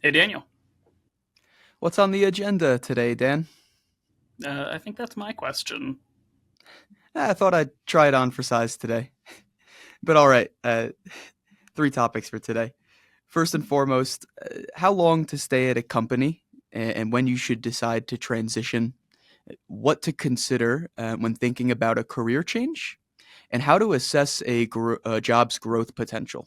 Hey, Daniel. What's on the agenda today, Dan? I think that's my question. I thought I'd try it on for size today. But all right, three topics for today. First and foremost, how long to stay at a company and when you should decide to transition, what to consider when thinking about a career change, and how to assess a job's growth potential.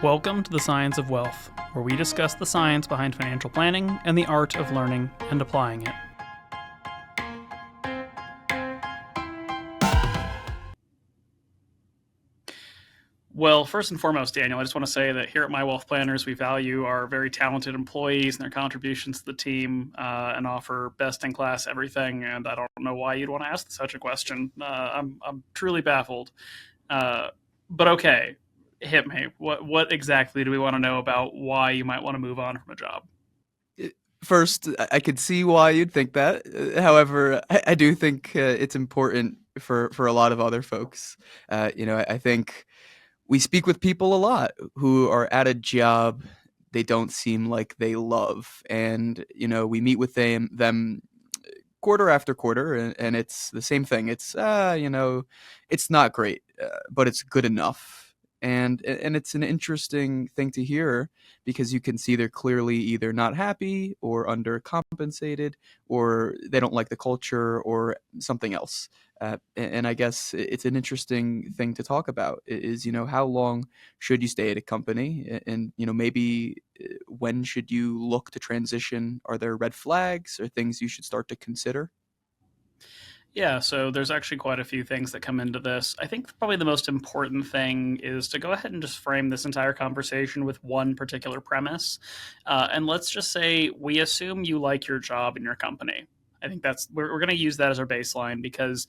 Welcome to the Science of Wealth, where we discuss the science behind financial planning and the art of learning and applying it. Well, first and foremost, Daniel, I just want to say that here at My Wealth Planners, we value our very talented employees and their contributions to the team and offer best in class everything. And I don't know why you'd want to ask such a question. I'm truly baffled. Uh, but okay, hit me. What exactly do we want to know about why you might want to move on from a job? First, I could see why you'd think that. However, I do think it's important for a lot of other folks. I think we speak with people a lot who are at a job they don't seem like they love, and we meet with them quarter after quarter, and it's the same thing. It's not great, but it's good enough. And it's an interesting thing to hear because you can see they're clearly either not happy or undercompensated, or they don't like the culture or something else. And I guess it's an interesting thing to talk about is, how long should you stay at a company? And, maybe when should you look to transition? Are there red flags or things you should start to consider? Yeah, so there's actually quite a few things that come into this. I think probably the most important thing is to go ahead and just frame this entire conversation with one particular premise. And let's just say we assume you like your job in your company. I think we're going to use that as our baseline because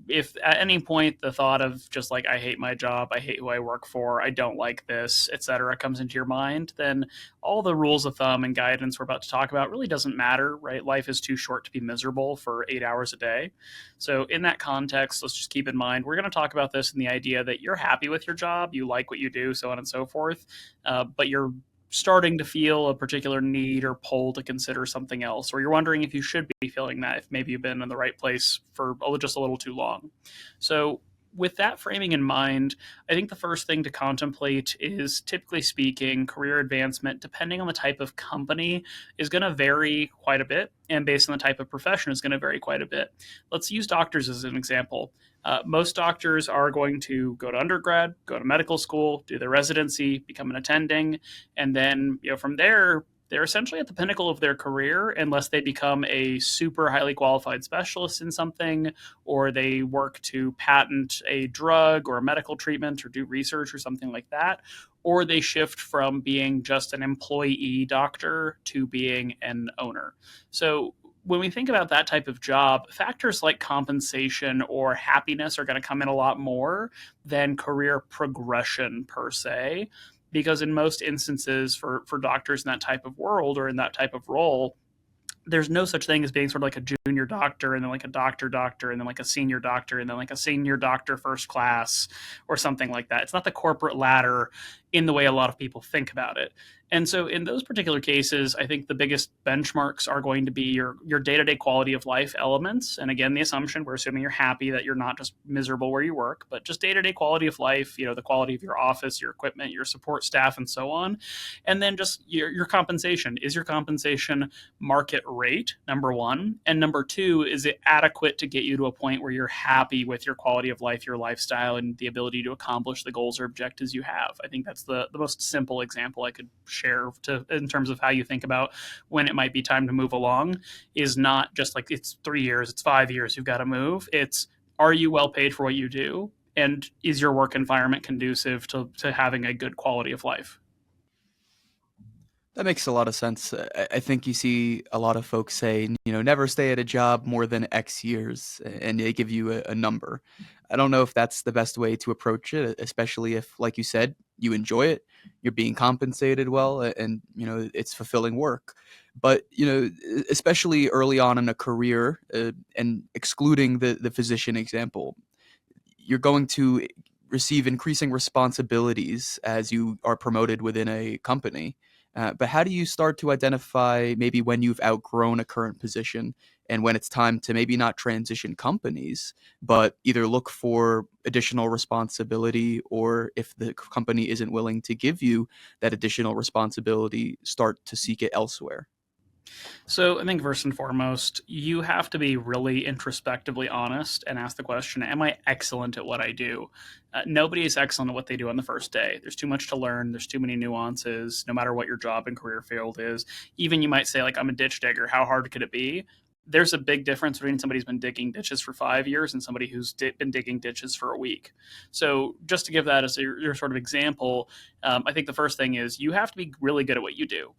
if at any point the thought of just like I hate my job, I hate who I work for, I don't like this, etc., comes into your mind, then all the rules of thumb and guidance we're about to talk about really doesn't matter, right? Life is too short to be miserable for 8 hours a day. So, in that context, let's just keep in mind we're going to talk about this in the idea that you're happy with your job, you like what you do, so on and so forth, but you're starting to feel a particular need or pull to consider something else, or you're wondering if you should be feeling that, if maybe you've been in the right place for just a little too long. So, with that framing in mind, I think the first thing to contemplate is typically speaking, career advancement, depending on the type of company, is going to vary quite a bit. And based on the type of profession, is going to vary quite a bit. Let's use doctors as an example. Most doctors are going to go to undergrad, go to medical school, do their residency, become an attending, and then from there they're essentially at the pinnacle of their career unless they become a super highly qualified specialist in something, or they work to patent a drug or a medical treatment or do research or something like that, or they shift from being just an employee doctor to being an owner. So when we think about that type of job, factors like compensation or happiness are going to come in a lot more than career progression per se. Because in most instances, for doctors in that type of world or in that type of role, there's no such thing as being sort of like a junior doctor and then like a doctor and then like a senior doctor and then like a senior doctor first class or something like that. It's not the corporate ladder in the way a lot of people think about it. And so in those particular cases, I think the biggest benchmarks are going to be your day-to-day quality of life elements. And again, the assumption, we're assuming you're happy, that you're not just miserable where you work, but just day-to-day quality of life, the quality of your office, your equipment, your support staff, and so on. And then just your compensation. Is your compensation market rate, number one? And number two, is it adequate to get you to a point where you're happy with your quality of life, your lifestyle, and the ability to accomplish the goals or objectives you have? I think that's the most simple example I could share in terms of how you think about when it might be time to move along, is not just like it's 3 years, it's 5 years, you've got to move. It's, are you well paid for what you do? And is your work environment conducive to having a good quality of life? That makes a lot of sense. I think you see a lot of folks say, never stay at a job more than X years, and they give you a number. I don't know if that's the best way to approach it, especially if, like you said, you enjoy it, you're being compensated well, and it's fulfilling work. But especially early on in a career, and excluding the physician example, you're going to receive increasing responsibilities as you are promoted within a company. But how do you start to identify maybe when you've outgrown a current position and when it's time to maybe not transition companies, but either look for additional responsibility, or if the company isn't willing to give you that additional responsibility, start to seek it elsewhere? So I think first and foremost, you have to be really introspectively honest and ask the question, am I excellent at what I do? Nobody is excellent at what they do on the first day. There's too much to learn. There's too many nuances, no matter what your job and career field is. Even you might say, like, I'm a ditch digger. How hard could it be? There's a big difference between somebody who's been digging ditches for 5 years and somebody who's been digging ditches for a week. So, just to give that as your sort of example, I think the first thing is you have to be really good at what you do.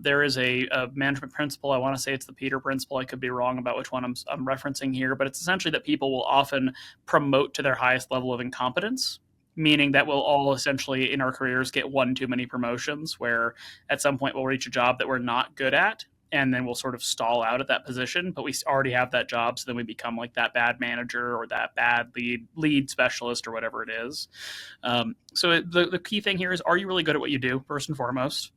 There is a management principle. I want to say it's the Peter principle. I could be wrong about which one I'm referencing here, but it's essentially that people will often promote to their highest level of incompetence, meaning that we'll all essentially in our careers get one too many promotions where at some point we'll reach a job that we're not good at, and then we'll sort of stall out at that position, but we already have that job, so then we become like that bad manager or that bad lead specialist or whatever it is. So the key thing here is, are you really good at what you do, first and foremost?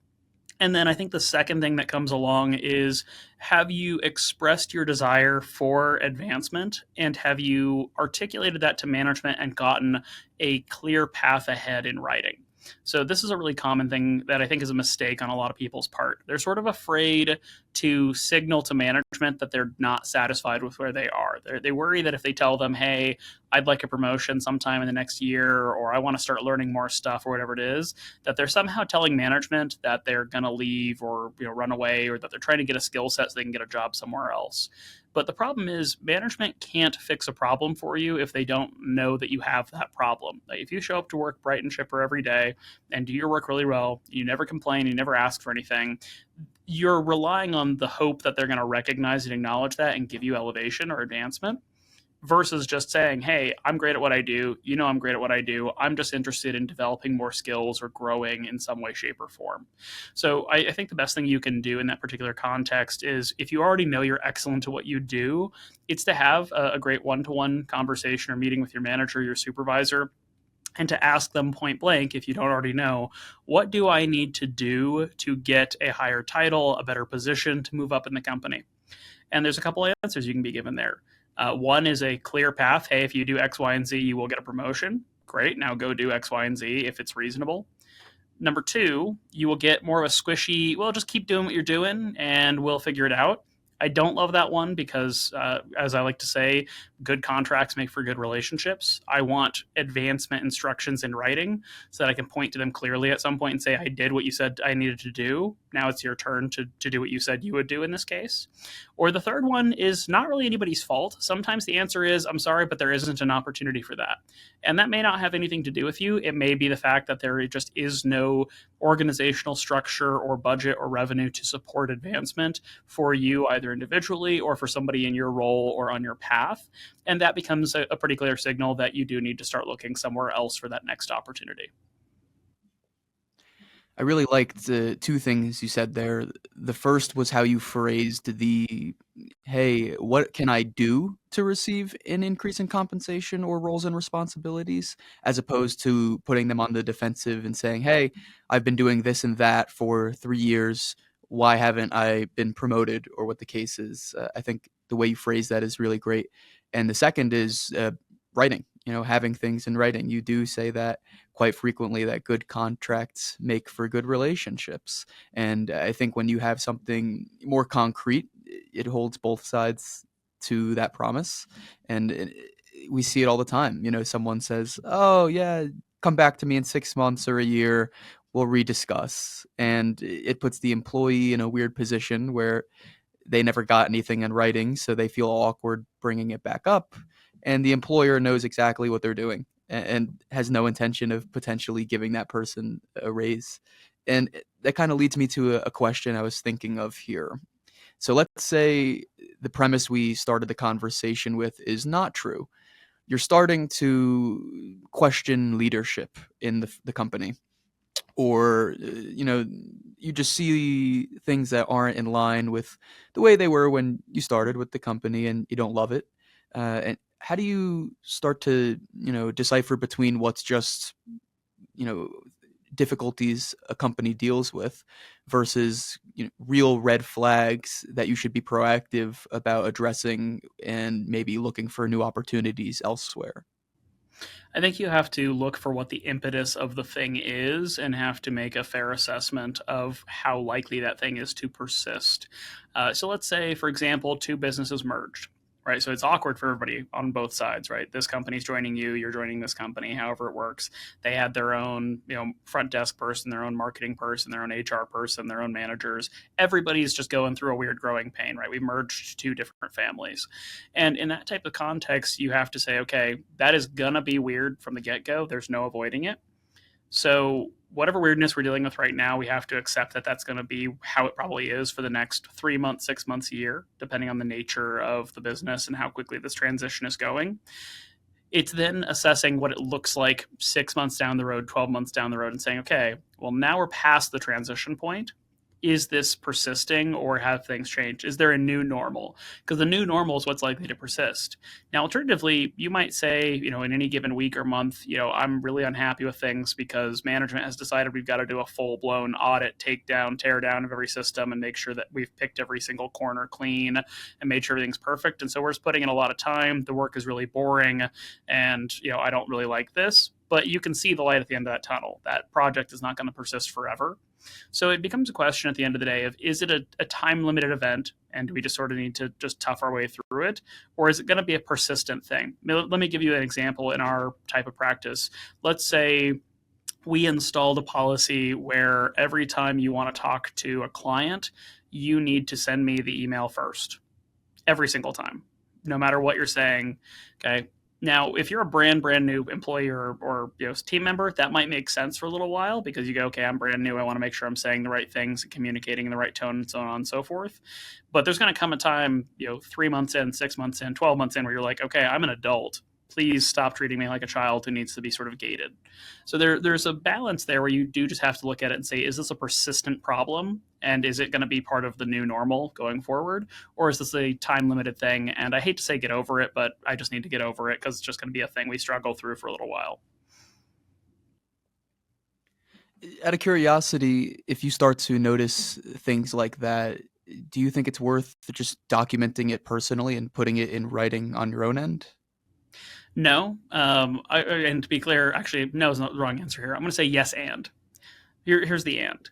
And then I think the second thing that comes along is, have you expressed your desire for advancement, and have you articulated that to management and gotten a clear path ahead in writing? So this is a really common thing that I think is a mistake on a lot of people's part. They're sort of afraid to signal to management that they're not satisfied with where they are. They worry that if they tell them, hey, I'd like a promotion sometime in the next year, or I want to start learning more stuff, or whatever it is, that they're somehow telling management that they're going to leave or run away, or that they're trying to get a skill set so they can get a job somewhere else. But the problem is, management can't fix a problem for you if they don't know that you have that problem. Like, if you show up to work bright and chipper every day and do your work really well, you never complain, you never ask for anything, you're relying on the hope that they're going to recognize and acknowledge that and give you elevation or advancement, versus just saying, hey, I'm great at what I do. I'm great at what I do. I'm just interested in developing more skills or growing in some way, shape, or form. So I think the best thing you can do in that particular context is, if you already know you're excellent at what you do, it's to have a great one-to-one conversation or meeting with your manager, your supervisor, and to ask them point blank, if you don't already know, what do I need to do to get a higher title, a better position, to move up in the company? And there's a couple of answers you can be given there. One is a clear path. Hey, if you do X, Y, and Z, you will get a promotion. Great. Now go do X, Y, and Z if it's reasonable. Number two, you will get more of a squishy, well, just keep doing what you're doing and we'll figure it out. I don't love that one because, as I like to say, good contracts make for good relationships. I want advancement instructions in writing so that I can point to them clearly at some point and say, I did what you said I needed to do. Now it's your turn to do what you said you would do in this case. Or the third one is not really anybody's fault. Sometimes the answer is, I'm sorry, but there isn't an opportunity for that. And that may not have anything to do with you. It may be the fact that there just is no organizational structure or budget or revenue to support advancement for you, either individually or for somebody in your role or on your path. And that becomes a pretty clear signal that you do need to start looking somewhere else for that next opportunity. I really liked the two things you said there. The first was how you phrased the, hey, what can I do to receive an increase in compensation or roles and responsibilities, as opposed to putting them on the defensive and saying, hey, I've been doing this and that for 3 years. Why haven't I been promoted, or what the case is? I think the way you phrase that is really great. And the second is writing, having things in writing. You do say that quite frequently, that good contracts make for good relationships. And I think when you have something more concrete, it holds both sides to that promise. And we see it all the time. Someone says, oh, yeah, come back to me in 6 months or a year. We'll rediscuss. And it puts the employee in a weird position where they never got anything in writing, so they feel awkward bringing it back up. And the employer knows exactly what they're doing and has no intention of potentially giving that person a raise. And that kind of leads me to a question I was thinking of here. So let's say the premise we started the conversation with is not true. You're starting to question leadership in the company, or you just see things that aren't in line with the way they were when you started with the company, and you don't love it. And how do you start to decipher between what's just you know difficulties a company deals with versus real red flags that you should be proactive about addressing and maybe looking for new opportunities elsewhere? I think you have to look for what the impetus of the thing is and have to make a fair assessment of how likely that thing is to persist. So let's say, for example, two businesses merged, right? So it's awkward for everybody on both sides, right? This company's joining you, you're joining this company, however it works. They had their own, front desk person, their own marketing person, their own HR person, their own managers. Everybody's just going through a weird growing pain, right? We merged two different families. And in that type of context, you have to say, okay, that is going to be weird from the get go. There's no avoiding it. So, whatever weirdness we're dealing with right now, we have to accept that that's going to be how it probably is for the next 3 months, 6 months, a year, depending on the nature of the business and how quickly this transition is going. It's then assessing what it looks like 6 months down the road, 12 months down the road, and saying, okay, well, now we're past the transition point. Is this persisting or have things changed? Is there a new normal? Because the new normal is what's likely to persist. Now, alternatively, you might say, in any given week or month, I'm really unhappy with things because management has decided we've got to do a full blown audit, take down, tear down of every system and make sure that we've picked every single corner clean and made sure everything's perfect. And so we're just putting in a lot of time. The work is really boring and, I don't really like this. But you can see the light at the end of that tunnel. That project is not going to persist forever. So it becomes a question at the end of the day of, is it a time limited event and do we just sort of need to just tough our way through it? Or is it going to be a persistent thing? Let me give you an example in our type of practice. Let's say we installed a policy where every time you want to talk to a client, you need to send me the email first, every single time, no matter what you're saying. Okay. Now, if you're a brand new employee or team member, that might make sense for a little while because you go, okay, I'm brand new. I want to make sure I'm saying the right things and communicating in the right tone and so on and so forth. But there's going to come a time, 3 months in, 6 months in, 12 months in, where you're like, okay, I'm an adult. Please stop treating me like a child who needs to be sort of gated. So there's a balance there where you do just have to look at it and say, is this a persistent problem? And is it going to be part of the new normal going forward? Or is this a time limited thing? And I hate to say get over it, but I just need to get over it because it's just going to be a thing we struggle through for a little while. Out of curiosity, if you start to notice things like that, do you think it's worth just documenting it personally and putting it in writing on your own end? No. And to be clear, actually, no is not the wrong answer here. I'm going to say yes and. Here's the and.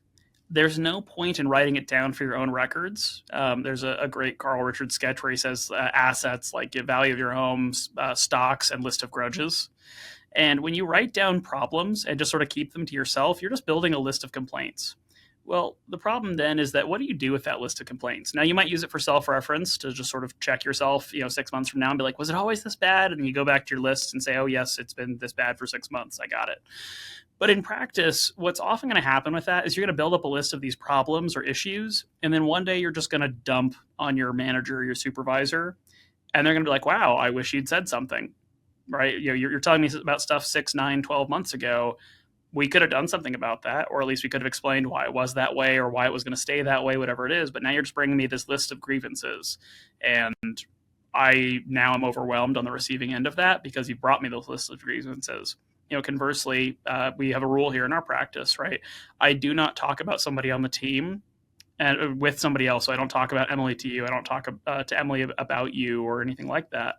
There's no point in writing it down for your own records. There's a great Carl Richards sketch where he says assets like the value of your homes, stocks, and list of grudges. And when you write down problems and just sort of keep them to yourself, you're just building a list of complaints. Well, the problem then is that what do you do with that list of complaints? Now, you might use it for self-reference to just sort of check yourself, 6 months from now and be like, was it always this bad? And you go back to your list and say, oh, yes, it's been this bad for 6 months. I got it. But in practice, what's often going to happen with that is you're going to build up a list of these problems or issues. And then one day you're just going to dump on your manager or your supervisor. And they're going to be like, wow, I wish you'd said something, right? You're telling me about stuff 6, 9, 12 months ago. We could have done something about that, or at least we could have explained why it was that way or why it was going to stay that way, whatever it is. But now you're just bringing me this list of grievances. And I now am overwhelmed on the receiving end of that because you brought me those lists of grievances. Conversely, we have a rule here in our practice, right? I do not talk about somebody on the team and with somebody else. So I don't talk about Emily to you. I don't talk to Emily about you or anything like that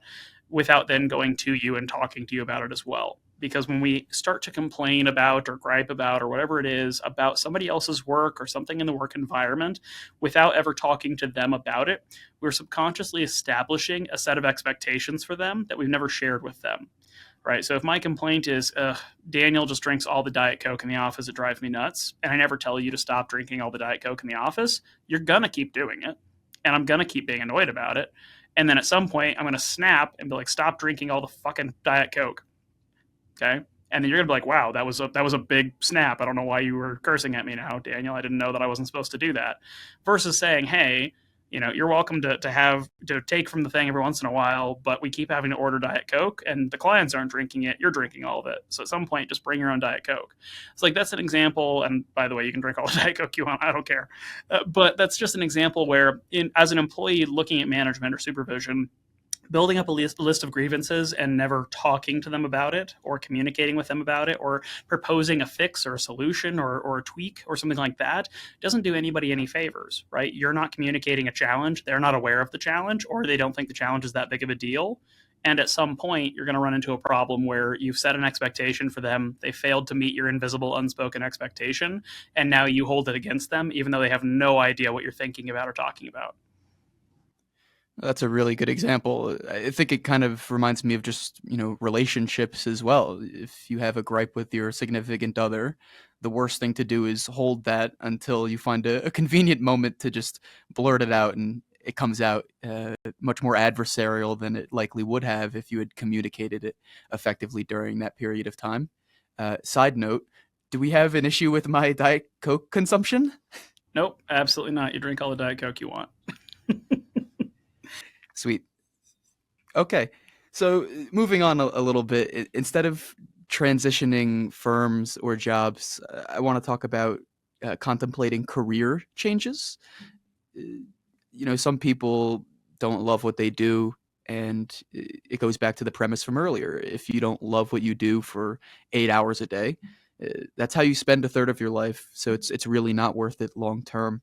without then going to you and talking to you about it as well. Because when we start to complain about or gripe about or whatever it is about somebody else's work or something in the work environment without ever talking to them about it, we're subconsciously establishing a set of expectations for them that we've never shared with them. Right. So if my complaint is, Daniel just drinks all the Diet Coke in the office, it drives me nuts, and I never tell you to stop drinking all the Diet Coke in the office, you're going to keep doing it. And I'm going to keep being annoyed about it. And then at some point, I'm going to snap and be like, stop drinking all the fucking Diet Coke. Okay. And then you're gonna be like, wow, that was a big snap. I don't know why you were cursing at me now, Daniel. I didn't know that I wasn't supposed to do that. Versus saying, hey, you're welcome to take from the thing every once in a while, but we keep having to order Diet Coke, and the clients aren't drinking it. You're drinking all of it. So at some point, just bring your own Diet Coke. It's like that's an example. And by the way, you can drink all the Diet Coke you want. I don't care. But that's just an example where, as an employee looking at management or supervision, building up a list of grievances and never talking to them about it or communicating with them about it or proposing a fix or a solution or a tweak or something like that doesn't do anybody any favors, right? You're not communicating a challenge. They're not aware of the challenge, or they don't think the challenge is that big of a deal. And at some point, you're going to run into a problem where you've set an expectation for them. They failed to meet your invisible, unspoken expectation. And now you hold it against them, even though they have no idea what you're thinking about or talking about. That's a really good example. I think it kind of reminds me of just, relationships as well. If you have a gripe with your significant other, the worst thing to do is hold that until you find a convenient moment to just blurt it out, and it comes out much more adversarial than it likely would have if you had communicated it effectively during that period of time. Side note, do we have an issue with my Diet Coke consumption? Nope, absolutely not. You drink all the Diet Coke you want. Sweet. Okay. So moving on a little bit, instead of transitioning firms or jobs, I want to talk about contemplating career changes. Some people don't love what they do, and it goes back to the premise from earlier. If you don't love what you do for 8 hours a day, that's how you spend a third of your life. So it's really not worth it long term.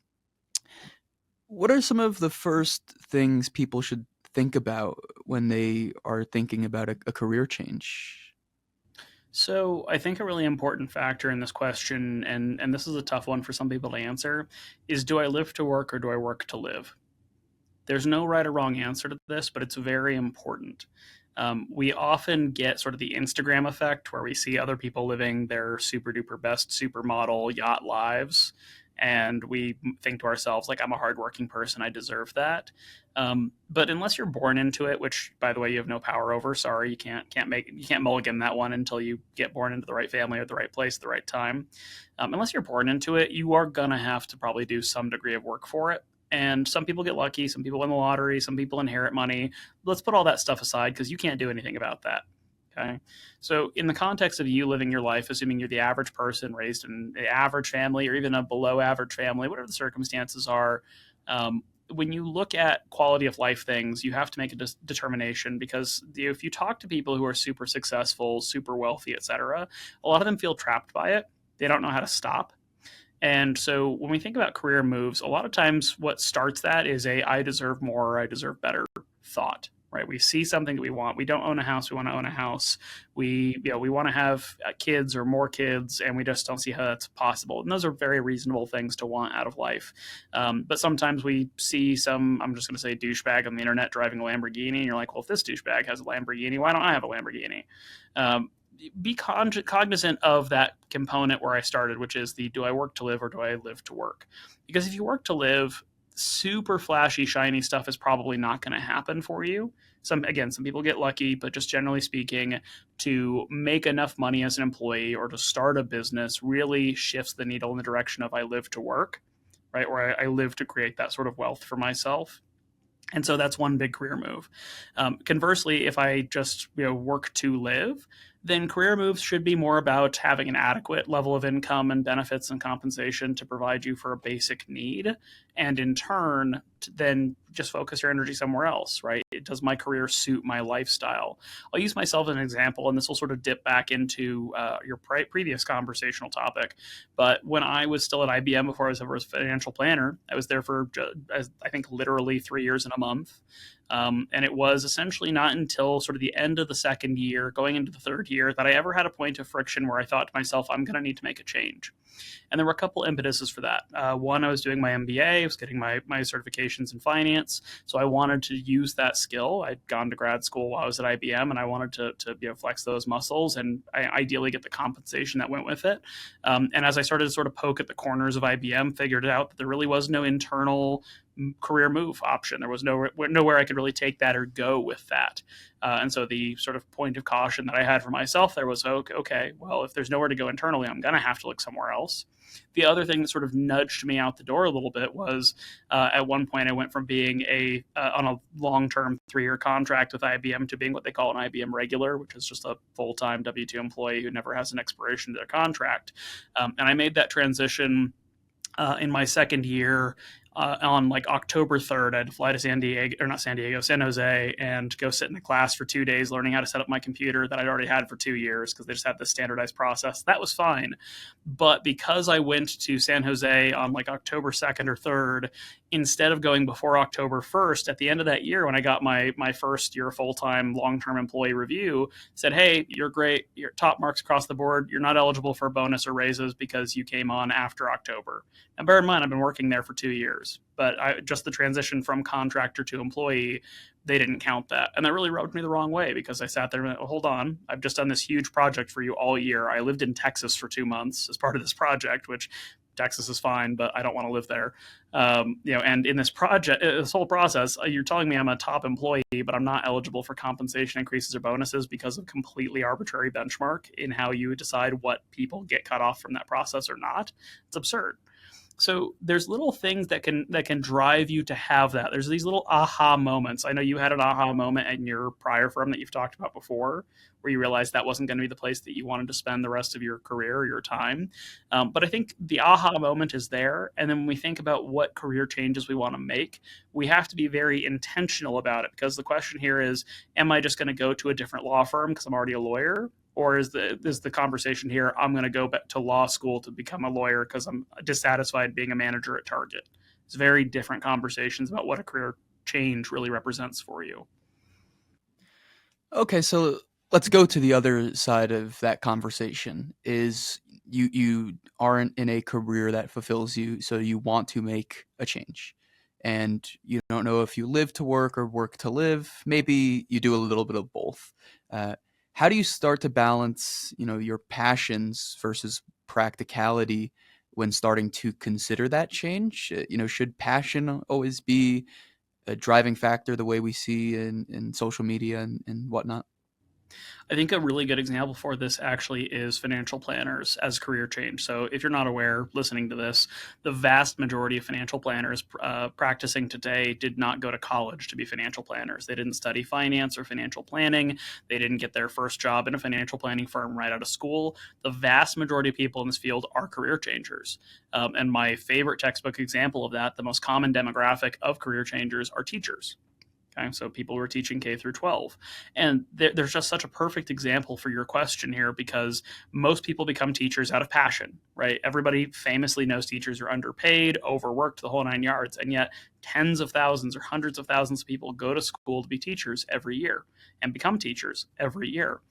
What are some of the first things people should think about when they are thinking about a career change? So I think a really important factor in this question, and this is a tough one for some people to answer, is do I live to work or do I work to live? There's no right or wrong answer to this, but it's very important. We often get sort of the Instagram effect where we see other people living their super duper best supermodel yacht lives, and we think to ourselves, like, I'm a hardworking person, I deserve that. But unless you're born into it, which by the way you have no power over, sorry, you can't mulligan that one until you get born into the right family or the right place at the right time. Unless you're born into it, you are gonna have to probably do some degree of work for it. And some people get lucky, some people win the lottery, some people inherit money. Let's put all that stuff aside because you can't do anything about that. Okay. So, in the context of you living your life, assuming you're the average person raised in an average family or even a below average family, whatever the circumstances are, when you look at quality of life things, you have to make a determination because if you talk to people who are super successful, super wealthy, etc., a lot of them feel trapped by it. They don't know how to stop. And so when we think about career moves, a lot of times what starts that is a I deserve more, or I deserve better thought, right? We see something that we want. We don't own a house. We want to own a house. We want to have kids or more kids, and we just don't see how that's possible. And those are very reasonable things to want out of life. But sometimes we see some, I'm just going to say douchebag on the internet driving a Lamborghini, and you're like, well, if this douchebag has a Lamborghini, why don't I have a Lamborghini? Be cognizant of that component where I started, which is the do I work to live or do I live to work? Because if you work to live, super flashy, shiny stuff is probably not going to happen for you. Some people get lucky, but just generally speaking, to make enough money as an employee or to start a business really shifts the needle in the direction of I live to work, right? Or I live to create that sort of wealth for myself. And so that's one big career move. Conversely, if I just work to live, then career moves should be more about having an adequate level of income and benefits and compensation to provide you for a basic need. And in turn, then just focus your energy somewhere else, right? Does my career suit my lifestyle? I'll use myself as an example, and this will sort of dip back into your previous conversational topic. But when I was still at IBM before I was ever a financial planner, I was there for, I think, literally 3 years and a month. And it was essentially not until sort of the end of the second year, going into the third year, that I ever had a point of friction where I thought to myself, I'm going to need to make a change. And there were a couple impetuses for that. One, I was doing my MBA, I was getting my certifications in finance. So I wanted to use that skill. I'd gone to grad school while I was at IBM, and I wanted to flex those muscles and ideally get the compensation that went with it. And as I started to sort of poke at the corners of IBM, figured out that there really was no internal career move option. There was nowhere I could really take that or go with that. And so the sort of point of caution that I had for myself there was, okay, well, if there's nowhere to go internally, I'm going to have to look somewhere else. The other thing that sort of nudged me out the door a little bit was at one point I went from being on a long-term 3-year contract with IBM to being what they call an IBM regular, which is just a full-time W-2 employee who never has an expiration to their contract. And I made that transition in my second year. On like October 3rd, I had to fly to San Jose, and go sit in a class for 2 days learning how to set up my computer that I'd already had for 2 years because they just had this standardized process. That was fine. But because I went to San Jose on like October 2nd or 3rd, instead of going before October 1st, at the end of that year, when I got my first year full-time long-term employee review, said, hey, you're great. You're top marks across the board. You're not eligible for a bonus or raises because you came on after October. And bear in mind, I've been working there for 2 years, but just the transition from contractor to employee, they didn't count that. And that really rubbed me the wrong way because I sat there and went, well, hold on, I've just done this huge project for you all year. I lived in Texas for 2 months as part of this project, which Texas is fine, but I don't want to live there. And in this project, this whole process, you're telling me I'm a top employee, but I'm not eligible for compensation increases or bonuses because of completely arbitrary benchmark in how you decide what people get cut off from that process or not. It's absurd. So there's little things that can drive you to have that. There's these little aha moments. I know you had an aha moment in your prior firm that you've talked about before, where you realized that wasn't going to be the place that you wanted to spend the rest of your career or your time. But I think the aha moment is there. And then when we think about what career changes we want to make, we have to be very intentional about it, because the question here is, am I just going to go to a different law firm because I'm already a lawyer? Or is the conversation here, I'm going to go back to law school to become a lawyer because I'm dissatisfied being a manager at Target? It's very different conversations about what a career change really represents for you. Okay, so let's go to the other side of that conversation. Is you aren't in a career that fulfills you, so you want to make a change. And you don't know if you live to work or work to live. Maybe you do a little bit of both. How do you start to balance, your passions versus practicality when starting to consider that change? Should passion always be a driving factor the way we see in social media and whatnot? I think a really good example for this actually is financial planners as career change. So, if you're not aware, listening to this, the vast majority of financial planners practicing today did not go to college to be financial planners. They didn't study finance or financial planning. They didn't get their first job in a financial planning firm right out of school. The vast majority of people in this field are career changers. And my favorite textbook example of that, the most common demographic of career changers, are teachers. Okay, so people who are teaching K through 12. And there's just such a perfect example for your question here, because most people become teachers out of passion, right? Everybody famously knows teachers are underpaid, overworked, the whole 9 yards. And yet tens of thousands or hundreds of thousands of people go to school to be teachers every year and become teachers every year.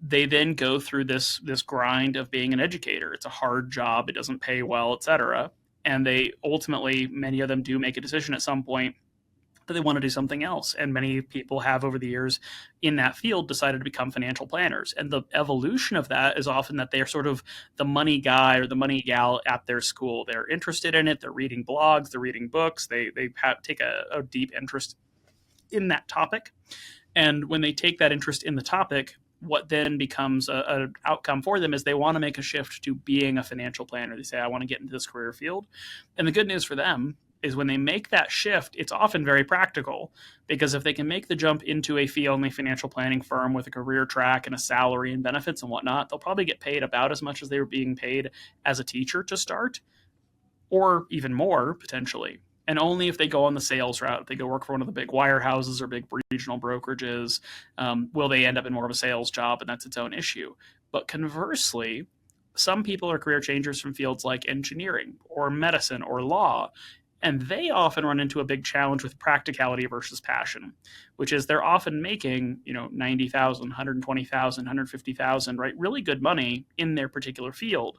They then go through this grind of being an educator. It's a hard job. It doesn't pay well, etc. And they ultimately, many of them do make a decision at some point that they want to do something else. And many people have over the years in that field decided to become financial planners. And the evolution of that is often that they're sort of the money guy or the money gal at their school. They're interested in it. They're reading blogs. They're reading books. They take a deep interest in that topic. And when they take that interest in the topic, what then becomes an outcome for them is they want to make a shift to being a financial planner. They say, I want to get into this career field. And the good news for them is when they make that shift, it's often very practical, because if they can make the jump into a fee-only financial planning firm with a career track and a salary and benefits and whatnot, they'll probably get paid about as much as they were being paid as a teacher to start, or even more potentially. And only if they go on the sales route, if they go work for one of the big wirehouses or big regional brokerages, will they end up in more of a sales job, and that's its own issue. But conversely, some people are career changers from fields like engineering or medicine or law, and they often run into a big challenge with practicality versus passion, which is they're often making, 90,000, 120,000, 150,000, right? Really good money in their particular field.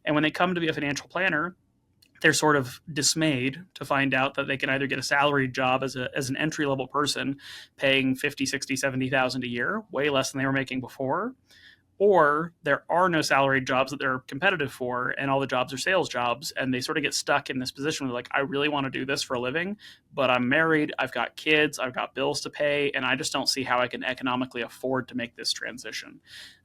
And when they come to be a financial planner, they're sort of dismayed to find out that they can either get a salaried job as an entry-level person paying 50, 60, 70,000 a year, way less than they were making before, or there are no salaried jobs that they're competitive for, and all the jobs are sales jobs, and they sort of get stuck in this position where like, I really want to do this for a living, but I'm married, I've got kids, I've got bills to pay, and I just don't see how I can economically afford to make this transition.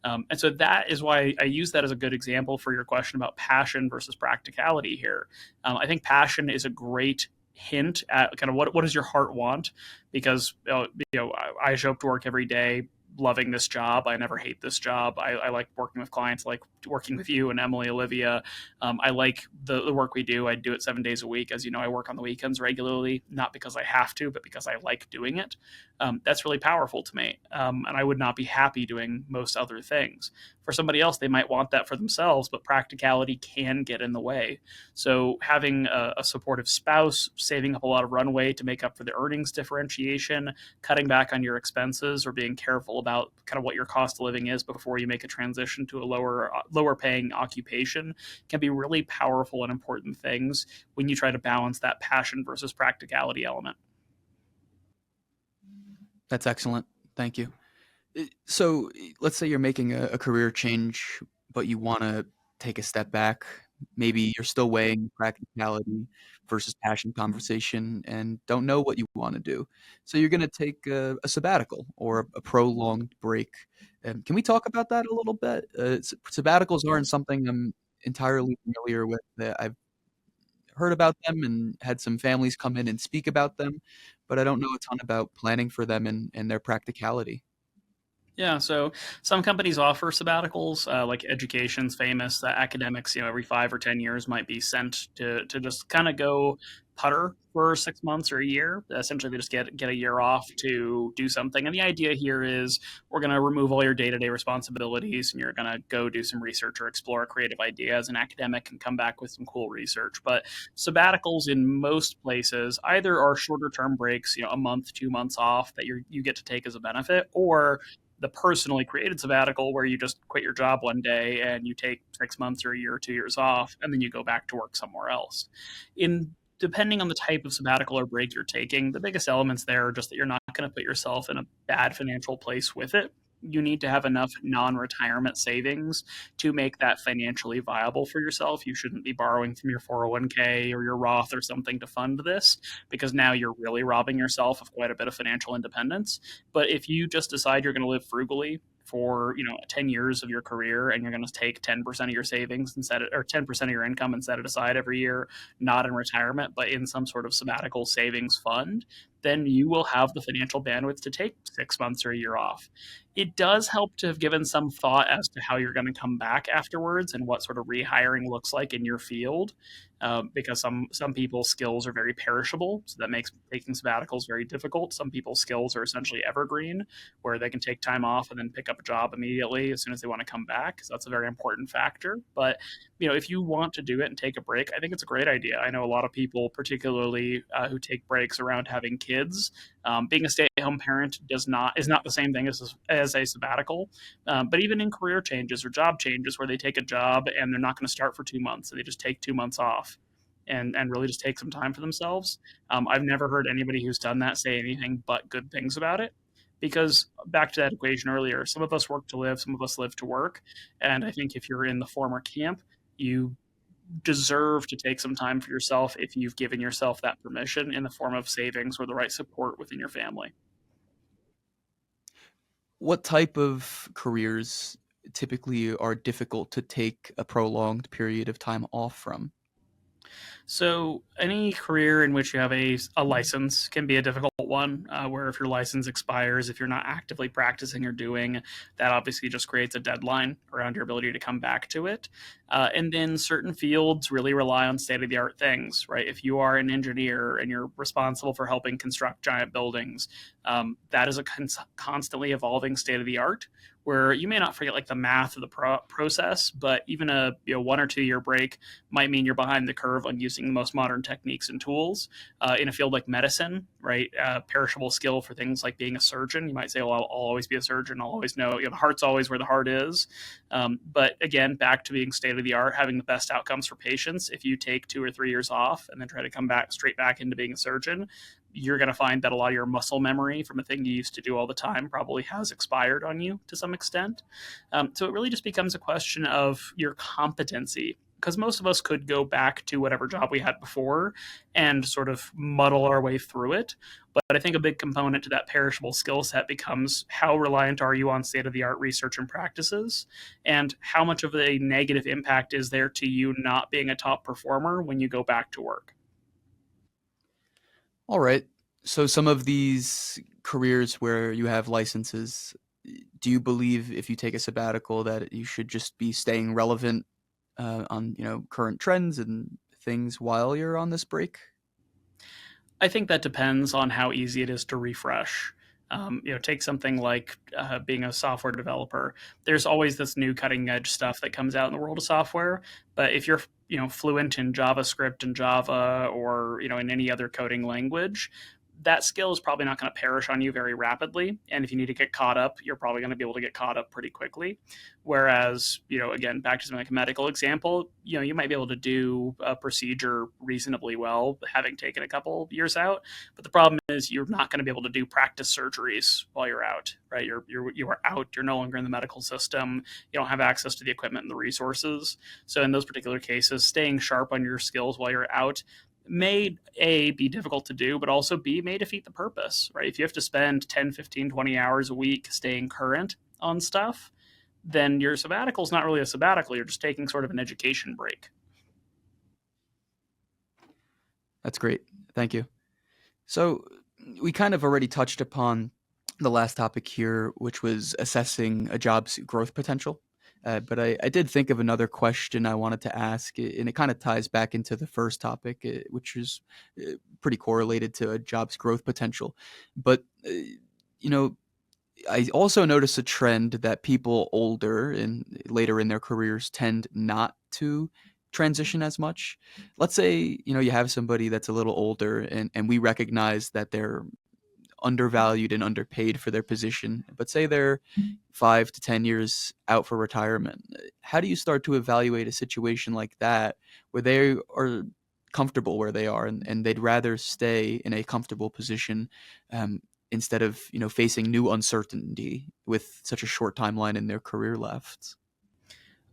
And so that is why I use that as a good example for your question about passion versus practicality here. I think passion is a great hint at kind of what does your heart want, because I show up to work every day loving this job. I never hate this job. I like working with clients, I like working with you and Emily, Olivia. I like the work we do. I do it 7 days a week. As you know, I work on the weekends regularly, not because I have to, but because I like doing it. That's really powerful to me. And I would not be happy doing most other things. For somebody else, they might want that for themselves, but practicality can get in the way. So having a supportive spouse, saving up a lot of runway to make up for the earnings differentiation, cutting back on your expenses, or being careful about kind of what your cost of living is before you make a transition to a lower paying occupation can be really powerful and important things when you try to balance that passion versus practicality element. That's excellent. Thank you. So let's say you're making a career change, but you want to take a step back. Maybe you're still weighing practicality versus passion conversation and don't know what you want to do. So you're going to take a sabbatical or a prolonged break. Can we talk about that a little bit? Sabbaticals aren't something I'm entirely familiar with. I've heard about them and had some families come in and speak about them, but I don't know a ton about planning for them and their practicality. Yeah, so some companies offer sabbaticals, like education's famous. That academics, every 5 or 10 years might be sent to just kind of go putter for 6 months or a year. Essentially, they just get a year off to do something. And the idea here is we're going to remove all your day to day responsibilities, and you're going to go do some research or explore a creative idea as an academic and come back with some cool research. But sabbaticals in most places either are shorter term breaks, a month, 2 months off that you get to take as a benefit, or the personally created sabbatical where you just quit your job one day and you take 6 months or a year or 2 years off, and then you go back to work somewhere else. In Depending on the type of sabbatical or break you're taking, the biggest elements there are just that you're not going to put yourself in a bad financial place with it. You need to have enough non retirement savings to make that financially viable for yourself. You shouldn't be borrowing from your 401k or your Roth or something to fund this, because now you're really robbing yourself of quite a bit of financial independence. But if you just decide you're going to live frugally for 10 years of your career, and you're going to take 10% of your savings and set it, or 10% of your income and set it aside every year, not in retirement but in some sort of sabbatical savings fund, then you will have the financial bandwidth to take 6 months or a year off. It does help to have given some thought as to how you're going to come back afterwards and what sort of rehiring looks like in your field, because some people's skills are very perishable, so that makes taking sabbaticals very difficult. Some people's skills are essentially evergreen, where they can take time off and then pick up a job immediately as soon as they want to come back. So that's a very important factor. But if you want to do it and take a break, I think it's a great idea. I know a lot of people, particularly who take breaks around having kids. Being a stay-at-home parent is not the same thing as a sabbatical. But even in career changes or job changes, where they take a job and they're not going to start for 2 months, so they just take 2 months off and really just take some time for themselves. I've never heard anybody who's done that say anything but good things about it. Because back to that equation earlier, some of us work to live, some of us live to work. And I think if you're in the former camp, you deserve to take some time for yourself if you've given yourself that permission in the form of savings or the right support within your family. What type of careers typically are difficult to take a prolonged period of time off from? So, any career in which you have a license can be a difficult one, where if your license expires, if you're not actively practicing or doing, that obviously just creates a deadline around your ability to come back to it. And then certain fields really rely on state of the art things, right? If you are an engineer and you're responsible for helping construct giant buildings, that is a constantly evolving state of the art, where you may not forget like the math of the process, but even a 1 or 2 year break might mean you're behind the curve on using the most modern techniques and tools. In a field like medicine, right? Perishable skill for things like being a surgeon. You might say, well, I'll always be a surgeon. I'll always know, the heart's always where the heart is. But again, back to being state of the art, having the best outcomes for patients. If you take 2 or 3 years off and then try to come back straight back into being a surgeon, you're going to find that a lot of your muscle memory from a thing you used to do all the time probably has expired on you to some extent. So it really just becomes a question of your competency, because most of us could go back to whatever job we had before and sort of muddle our way through it. But I think a big component to that perishable skill set becomes how reliant are you on state of the art research and practices, and how much of a negative impact is there to you not being a top performer when you go back to work. All right. So some of these careers where you have licenses, do you believe if you take a sabbatical that you should just be staying relevant on current trends and things while you're on this break? I think that depends on how easy it is to refresh. Take something like being a software developer. There's always this new cutting edge stuff that comes out in the world of software. But if you're fluent in JavaScript and Java, or in any other coding language, that skill is probably not going to perish on you very rapidly. And if you need to get caught up, you're probably going to be able to get caught up pretty quickly. Whereas, again, back to something like a medical example, you might be able to do a procedure reasonably well, having taken a couple years out. But the problem is you're not going to be able to do practice surgeries while you're out, right? You are out. You're no longer in the medical system. You don't have access to the equipment and the resources. So in those particular cases, staying sharp on your skills while you're out may A, be difficult to do, but also B, may defeat the purpose, right? If you have to spend 10, 15, 20 hours a week staying current on stuff, then your sabbatical is not really a sabbatical. You're just taking sort of an education break. That's great. Thank you. So we kind of already touched upon the last topic here, which was assessing a job's growth potential. But I did think of another question I wanted to ask, and it kind of ties back into the first topic, which is pretty correlated to a job's growth potential. But, you know, I also notice a trend that people older and later in their careers tend not to transition as much. Let's say, you have somebody that's a little older, and we recognize that they're undervalued and underpaid for their position, but say they're 5 to 10 years out for retirement. How do you start to evaluate a situation like that where they are comfortable where they are, and they'd rather stay in a comfortable position um, instead of facing new uncertainty with such a short timeline in their career left?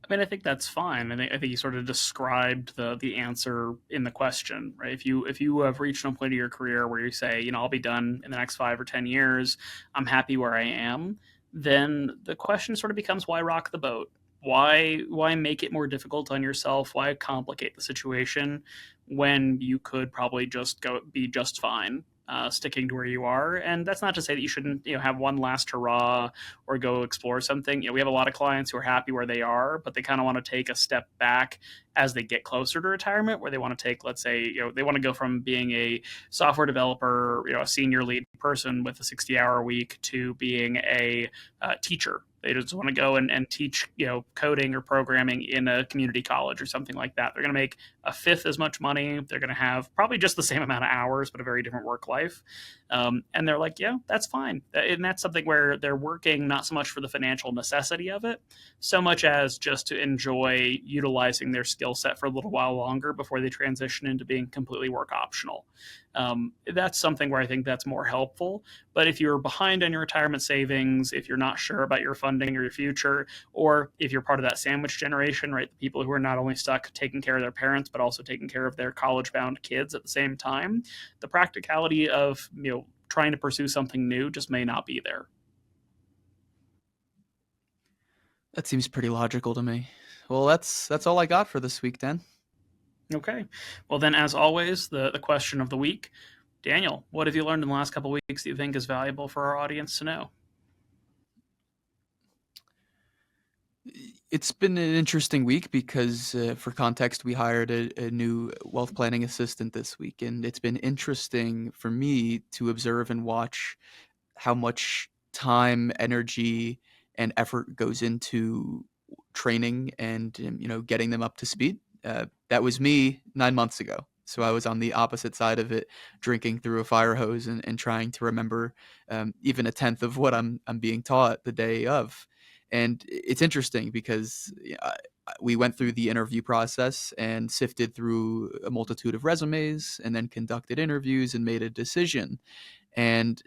I mean, I think that's fine. I think you sort of described the answer in the question, right? If you have reached a point of your career where you say, I'll be done in the next 5 or 10 years, I'm happy where I am, then the question sort of becomes, why rock the boat? Why make it more difficult on yourself? Why complicate the situation when you could probably just go be just fine? Sticking to where you are. And that's not to say that you shouldn't, have one last hurrah or go explore something. We have a lot of clients who are happy where they are, but they kind of want to take a step back as they get closer to retirement, where they want to take, let's say, they want to go from being a software developer, a senior lead person with a 60-hour week, to being a teacher. They just want to go and teach, coding or programming in a community college or something like that. They're going to make a fifth as much money. They're going to have probably just the same amount of hours, but a very different work life. And they're like, yeah, that's fine. And that's something where they're working not so much for the financial necessity of it, so much as just to enjoy utilizing their skill set for a little while longer before they transition into being completely work optional. That's something where I think that's more helpful. But if you're behind on your retirement savings, if you're not sure about your funding or your future, or if you're part of that sandwich generation, right, the people who are not only stuck taking care of their parents, but also taking care of their college bound kids at the same time, the practicality of, trying to pursue something new just may not be there. That seems pretty logical to me. Well, that's all I got for this week, Dan. Okay. Well, then, as always, the question of the week. Daniel, what have you learned in the last couple of weeks that you think is valuable for our audience to know? It's been an interesting week because, for context, we hired a new wealth planning assistant this week, and it's been interesting for me to observe and watch how much time, energy, and effort goes into training and getting them up to speed. That was me 9 months ago. So I was on the opposite side of it, drinking through a fire hose and trying to remember even a tenth of what I'm being taught the day of. And it's interesting because we went through the interview process and sifted through a multitude of resumes and then conducted interviews and made a decision. And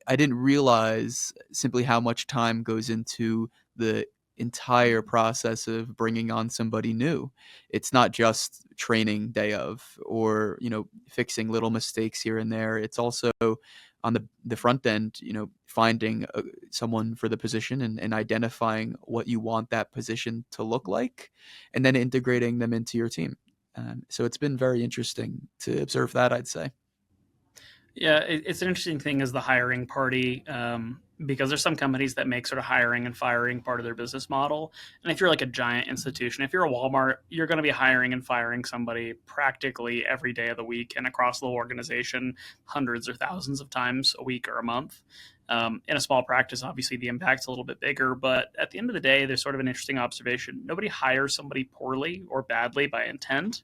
I didn't realize simply how much time goes into the entire process of bringing on somebody new. It's not just training day of, or fixing little mistakes here and there. It's also on the front end, finding someone for the position and identifying what you want that position to look like, and then integrating them into your team. So it's been very interesting to observe that, I'd say. Yeah, it's an interesting thing as the hiring party, because there's some companies that make sort of hiring and firing part of their business model. And if you're like a giant institution, if you're a Walmart, you're going to be hiring and firing somebody practically every day of the week and across the organization hundreds or thousands of times a week or a month. In a small practice, obviously the impact's a little bit bigger, but at the end of the day, there's sort of an interesting observation. Nobody hires somebody poorly or badly by intent.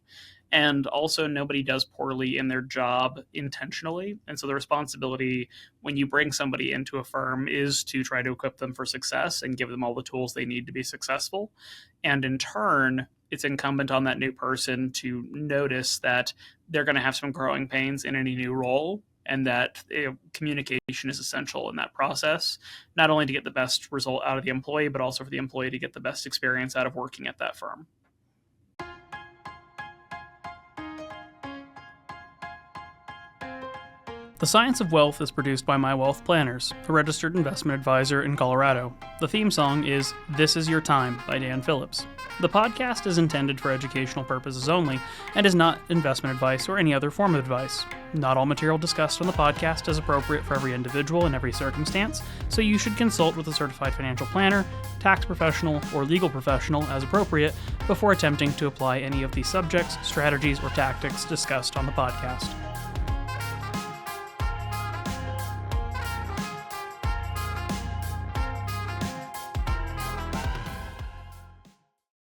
And also, nobody does poorly in their job intentionally. And so the responsibility when you bring somebody into a firm is to try to equip them for success and give them all the tools they need to be successful. And in turn, it's incumbent on that new person to notice that they're going to have some growing pains in any new role, and that communication is essential in that process, not only to get the best result out of the employee, but also for the employee to get the best experience out of working at that firm. The Science of Wealth is produced by My Wealth Planners, a registered investment advisor in Colorado. The theme song is This Is Your Time by Dan Phillips. The podcast is intended for educational purposes only and is not investment advice or any other form of advice. Not all material discussed on the podcast is appropriate for every individual in every circumstance, so you should consult with a certified financial planner, tax professional, or legal professional as appropriate before attempting to apply any of the subjects, strategies, or tactics discussed on the podcast.